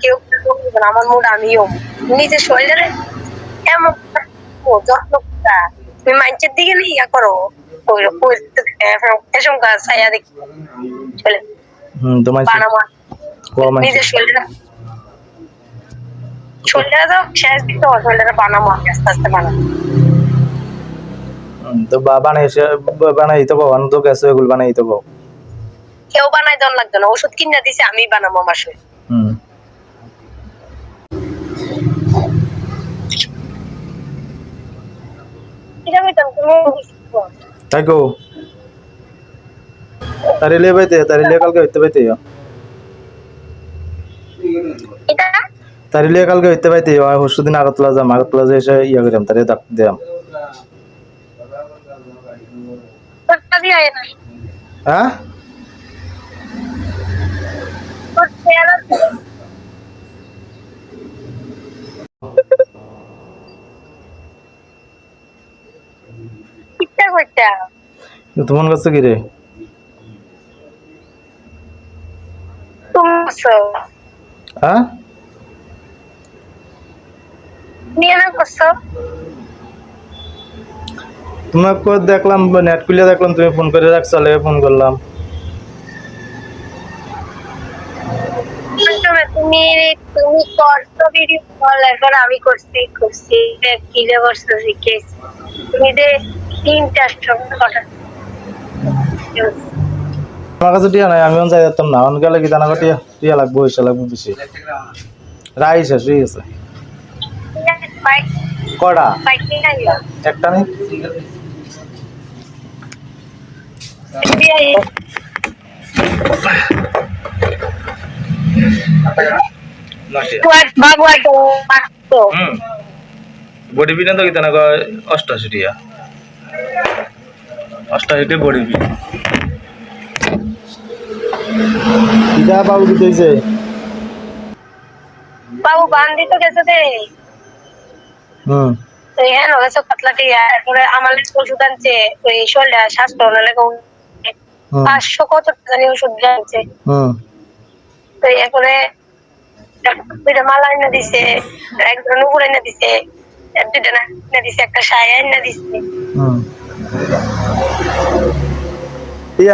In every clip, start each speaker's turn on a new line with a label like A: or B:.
A: কেউ আমার মুড আমিও নিজের শরীরে এমন যত্ন করা তুমি মাইন্ডের দিকে নিয়ে ইয়া করো এসব গাছ ছায়া দেখি চলে
B: তোমার
A: বানামা নিজের শরীরে তো শেষ দিকে তোমার শরীরে বানামো আস্তে আস্তে বানাবো
B: তো বানাই তো কো তো গেছে এগুলো বানাই তো কো
A: কেউ বানাই দেওয়ার লাগবে না ওষুধ কিনে দিছে আমি বানাবো আমার শরীর
B: তাই কো তারিলে কালকে হইতে পাইতে তারিলে কালকে হইতে পাইতে পরশু দিন আগরতলা যাম আগরতলা যে এসে ইয়া করিলাম তারে ডাক্তার দিলাম হ্যাঁ তোমার কাছে কি রে হ্যাঁ তোমাকে দেখলাম নেট খুলে দেখলাম তুমি ফোন করে রাখছো ফোন করলাম
A: তুমি করছো ভিডিও কল এখন আমি করছি কিলে করছো শিখেছি তুমি যে তিনটা কথা
B: আমার কাছে টিয়া নাই আমিও যাই যেতাম না অন গেলে কি জানা টিয়া টিয়া লাগবো এসে লাগবো বেশি রাই শেষ হয়ে গেছে কটা একটা নেই বডি বিনা তো কি জানা অষ্টাশি টিয়া অষ্টাশিটি বডি বি কিটা বাবু কি হইছে
A: বাবু বান্দি তো গেছে দে তো হ্যাঁ নগেছে পাতলাটি এরপরে আমার ওষুধ আনছে ওই শরীরটা স্বাস্থ্য হলে 500 কত জানি ওষুধ আনছে তো এরপরে মালা এনে দিছে একজন উপরে এনে দিছে দুটা এনে দিছে একটা সায়া এনে দিছে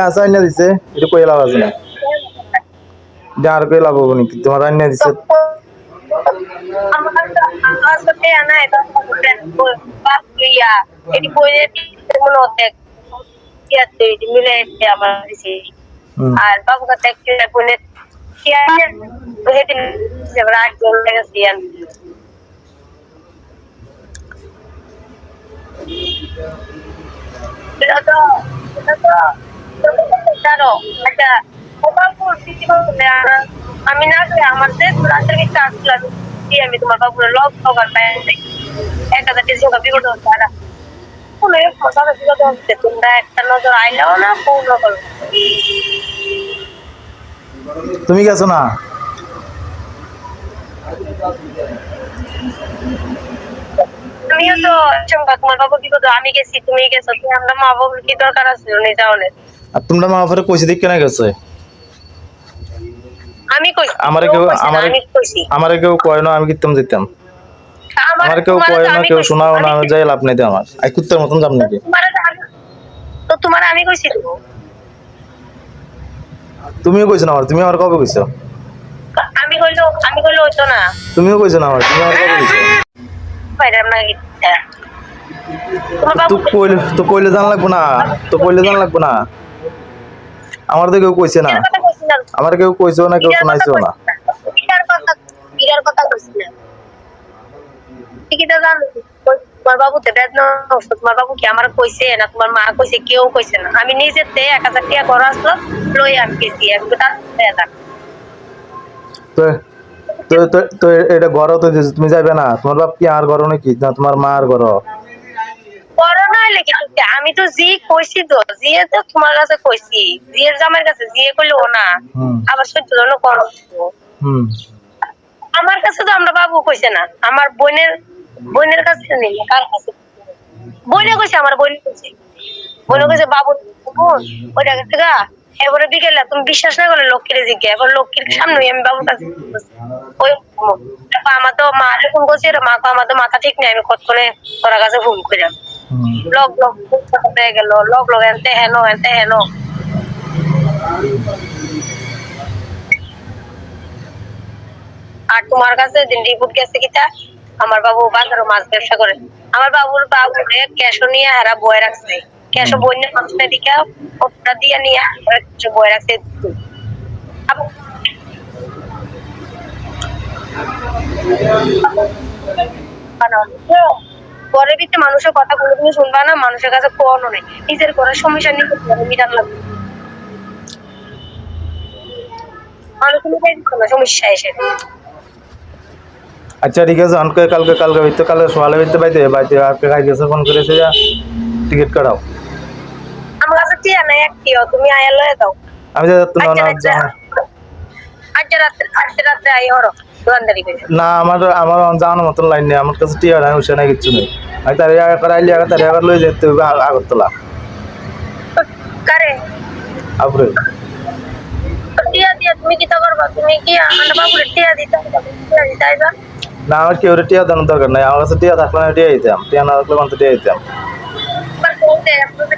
B: আসা এনে দিছে এটা কই লাভ আছে না যার কই লাভ হবে নাকি তোমার এনে দিছে
A: আমার সাথে আনা এটা এটি বইয়ে মনে হচ্ছে মিলে আমার দিছে আর বাবু কাছে একটা বলে সেদিন রাত জলে গেছি আমি না আমার আমি তোমার বাবুর লব খাবার 1000 বিগত হচ্ছে তোমরা একটা নজর আইলেও না পূর্ণ করো
B: তুমি গেছো না
A: আমিও তো চম্পা তোমার বাবু বিগত আমি গেছি তুমি গেছো তুমি আমরা মা বাবুর কি দরকার আছে উনি যাওনে
B: আর তোমরা মা বাবার কইছি দিক কেন গেছে
A: আমি কইছি
B: আমারে কেউ কয় না আমি কিতম দিতাম আমার কেউ কয় না কেউ শোনাও না যাই লাভ নাই আমার আই কুত্তার মতন যাব নাকি
A: তো তোমার আমি কইছি তো
B: তুমিও কইছো না তুমি আমার কবে কইছো
A: আমি কইলো হইতো না
B: তুমিও কইছো না তুমি আমার কবে কইছো
A: পাইরাম না
B: তো কইলে জান লাগবো না আমার তো কেউ কইছে না আমার কেউ কইছো না কেউ শোনাইছো না
A: বিরার কথা কইছি না ঠিকই তো জানো তোমার বাবু তো বেদনা তোমার বাবু কি আমার কইছে না তোমার মা কইছে কেউ কইছে না আমি নিজে 1000 টাকা ঘর আসলো লই আমি গেছি আমি তো তার
B: তো তো তো এটা ঘর তো তুমি যাবে না তোমার বাপ কি আর ঘর নাকি না তোমার মা আর ঘর
A: করোনা লেগে আমি তো জি কইছি তো জিয়ে তো তোমার কাছে কইছি জিয়ের জামাইয়ের কাছে জিয়ে কইলো না আবার সহ্য জন্য করো আমার কাছে তো আমরা বাবু কইছে না আমার বোনের কাছে নেই কার কাছে বোনে কইছে আমার বোন কইছে বাবু ওইটা থেকে এবারে বিকেলে তুমি বিশ্বাস না করলে লক্ষ্মীরে জিজ্ঞে এবার লক্ষ্মীর সামনে আমি বাবুর কাছে ওই তারপর আমার তো মা ফোন করছে মা তো আমার তো মাথা ঠিক নেই আমি কতক্ষণে তোর কাছে ফোন করে লগ লগ হয়ে গেল লগ লগ এনতে হেন আর তোমার কাছে দিন রিপোর্ট গেছে কিটা আমার বাবু বাজারে মাছ ব্যবসা করে আমার বাবুর ক্যাশও নিয়ে হারা বয়ে রাখছে ক্যাশও বন্যা পাঁচটা দিকে ওটা দিয়ে নিয়ে বয়ে রাখছে ঘরের ভিতরে মানুষের কথা কোনোদিনও শুনবা না মানুষের কাছে কোনো নেই নিজের ঘরের সমস্যা নিয়ে মিটান লাগবে সমস্যা এসে
B: আচ্ছা ঠিক আছে কালকে হইতে কালকে সকালে হইতে বাইতে আজকে খাই গেছে ফোন করেছে যা টিকিট কাটাও
A: আমার কাছে টিয়া নাই একটিও তুমি আয়া লয়ে দাও
B: আমি যাচ্ছি
A: আজকে রাত্রে আই হরো দোকানদারি করে
B: না আমার জানার মতন লাইন নেই আমার কাছে টিয়া নাই উঠছে না কিচ্ছু নেই আমি তার আগে লয়ে যেতে হবে আগরতলা
A: কারে
B: আপরে
A: টিয়া দিয়া তুমি কি তা করবা তুমি কি আমার বাবুর টিয়া দিতে চাইবা
B: না আমার কেউ টিয়া দেওয়ার দরকার নাই আমার কাছে টিয়া থাকলে আমি টিয়া দিতাম টিয়া না থাকলে মানুষ টিয়া দিতাম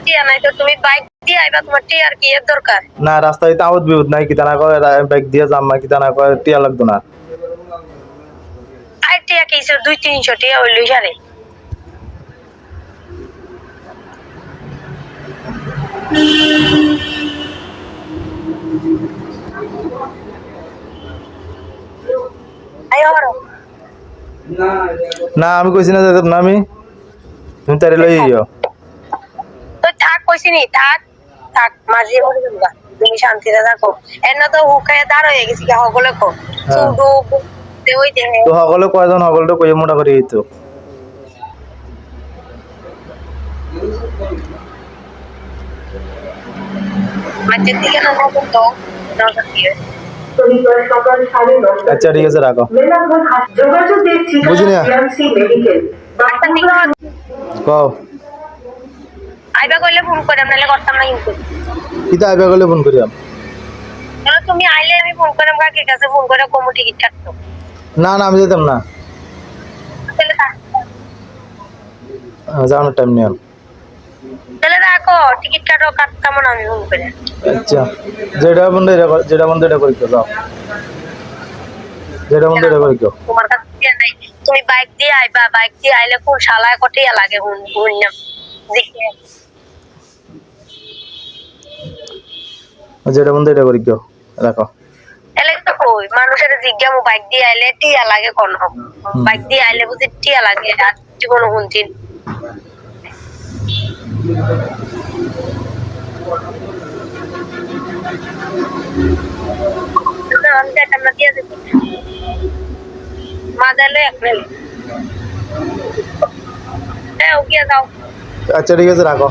A: টিয়া নাই তো তুমি বাইক দিয়ে আইবা তোমার টিয়ার কি এর দরকার
B: না রাস্তায় তো আউট বিউট নাই কি তা না কয় বাইক দিয়ে যাম কি তা না কয় টিয়া লাগতো না
A: আর টিয়া কি 200-300 টিয়া হইলো সারে
B: না আমি কইছি না যেতাম না আমি তুমি তারে লই যাও
A: তো থাক কইছি নি থাক মাঝে হয়ে যাবা তুমি শান্তিতে থাকো এনে তো হুকায় দাঁড় হয়ে গেছি কি হগলে কো শুধু ওই দেখে
B: তো হগলে কয়জন হগলটা কই মোটা করে দিত
A: মাঝে দিকে না তো
B: আচ্ছা ঠিক আছে রাখো বুঝি না কও
A: আইবা কইলে ফোন করাম নালে করতাম না কিন্তু
B: কিতা আইবা গলে ফোন করিয়াম
A: তুমি আইলে আমি ফোন করাম কাকির কাছে ফোন করে কমু টিকিট কাটতো
B: না আমি যেতাম না যাওয়ানোর টাইম নেই
A: তাহলে রাখো টিকিট কাটো কাটতাম না আমি ফোন করে
B: আচ্ছা যেটা বন্ধ এটা করি যাও যেটা বন্ধ এটা করি
A: তোমার কাছে নাই তুমি বাইক দিয়ে আইবা বাইক দিয়ে আইলে কোন শালায় কটিয়া লাগে হুন না দেখে
B: যেটা বন্ধ এটা করি রাখো
A: এলে তো কই মানুষের জিজ্ঞামু বাইক দিয়ে আইলে টিয়া লাগে কোন বাইক দিয়ে আইলে বুঝি টিয়া লাগে আর জীবন হুনছিন
B: আচ্ছা ঠিক আছে রাখো